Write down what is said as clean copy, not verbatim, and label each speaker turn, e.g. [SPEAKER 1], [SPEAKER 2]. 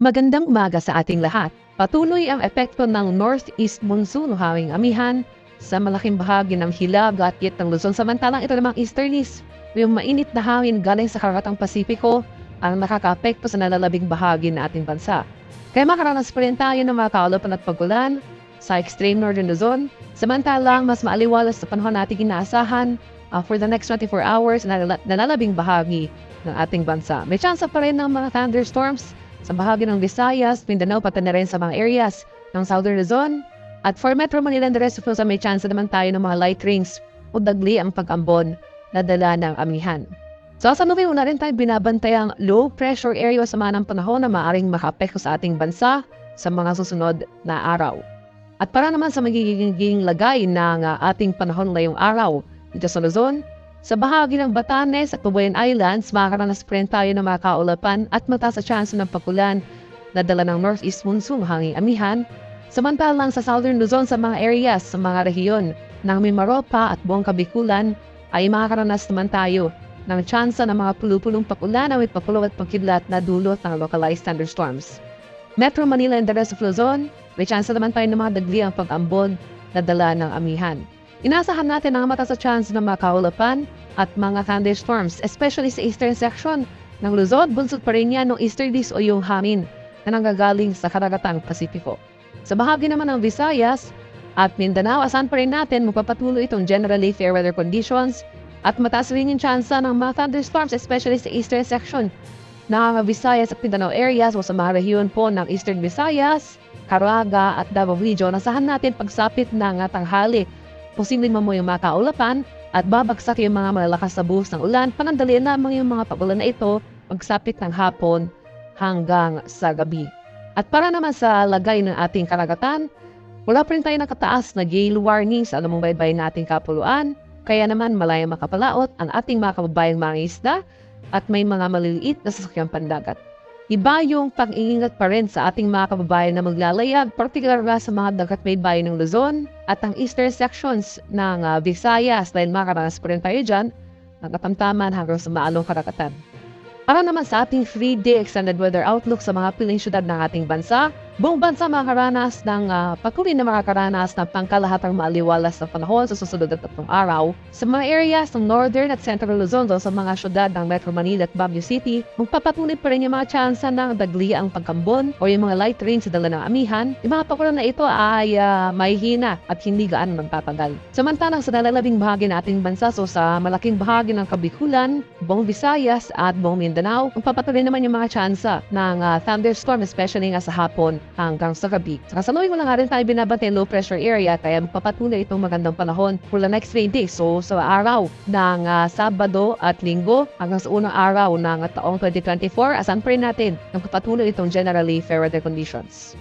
[SPEAKER 1] Magandang umaga sa ating lahat. Patuloy ang epekto ng northeast monsoon o hanging amihan sa malaking bahagi ng Hilaga at Git ng Luzon. Samantalang ito namang easterlies, yung mainit na hangin galing sa karatang Pasipiko ang nakakaapekto sa nalalabing bahagi ng ating bansa. Kaya makaranas pa rin tayo ng mga kaulapan at pagulan sa extreme northern Luzon. Samantalang mas maaliwalas sa panahon nating inaasahan for the next 24 hours na nalalabing bahagi ng ating bansa. May chance pa rin ng mga thunderstorms sa bahagi ng Visayas, Mindanao, pati na rin sa mga areas ng Southern Luzon. At for Metro Manila and the rest of Luzon, may chance naman tayo ng mga light rains o dagli ang pag-ambon na dala ng amihan. So sa nubing una rin tayo binabantay ang low pressure area sa mga ng panahon na maaaring makaapekto sa ating bansa sa mga susunod na araw. At para naman sa magiging lagay ng ating panahon ngayong araw dito sa Luzon, sa bahagi ng Batanes at Pabuyan Islands, makakaranas pa rin tayo ng mga kaulapan at mataas sa chance ng pagulan na dala ng northeast monsoon hanging amihan. Samantalang sa Southern Luzon sa mga areas, sa mga rehiyon ng Mimaropa at buong Kabikulan ay makakaranas naman tayo ng chance ng mga pulupulong pagulan na may papulo at pagkidlat na dulot ng localized thunderstorms. Metro Manila and the rest of Luzon, may chance naman tayo ng mga dagli ang pag-ambon na dala ng amihan. Inasahan natin ang mataas sa chance ng mga kaulapan at mga thunderstorms, especially sa eastern section ng Luzon. Bunsod pa rin yan ng easterlies o yung hangin na nanggagaling sa karagatang Pasipiko. Sa bahagi naman ng Visayas at Mindanao, asahan pa rin natin magpapatuloy itong generally fair weather conditions at mataas rin yung chance ng mga thunderstorms, especially sa eastern section ng Visayas at Mindanao areas o sa mga rehiyon po ng Eastern Visayas, Caraga at Davao Region. Asahan natin pagsapit ng tanghali, posibleng mamoy yung mga kaulapan at babagsak yung mga malalakas na buhos ng ulan. Panandalian lamang yung mga pagulan na ito pagsapit ng hapon hanggang sa gabi. At para naman sa lagay ng ating karagatan, wala pa rin tayo nakataas na gale warning sa anumang baybay na ating kapuluan. Kaya naman malayang makapalaot ang ating mga kababayang mga isda at may mga maliliit na sasakyang pandagat. Iba yung pag-iingat pa rin sa ating mga kababayan na maglalayag, partikular sa mga dagat baybayin ng Luzon at ang eastern sections ng Visayas dahil makaranas pa rin tayo dyan ng katamtaman hanggang sa maalong karagatan. Para naman sa ating 3-day extended weather outlook sa mga piling syudad ng ating bansa, buong bansa makakaranas ng patuloy na makakaranas ng pangkalahatang maaliwalas na panahon sa susunod na 3 araw. Sa mga areas ng Northern at Central Luzon, sa mga syudad ng Metro Manila at Baguio City, magpapatuloy pa rin yung mga tsansa ng dagli ang pagkambon o yung mga light rain sa dala ng amihan. Yung mga pakulan na ito ay may hina at hindi gaano magtatagal. Samantalang sa nalalabing bahagi ng ating bansa, so sa malaking bahagi ng Kabikulan, buong Visayas at buong Mindanao, magpapatuloy naman yung mga tsansa ng thunderstorm, especially nga sa hapon hanggang sa gabi. Sa kasaluhin mo lang nga rin tayo binabantay low pressure area kaya magpapatuloy itong magandang panahon for the next 3 days. So sa araw ng Sabado at Linggo hanggang sa unang araw ng taong 2024, asan pa rin natin magpapatuloy itong generally fair weather conditions.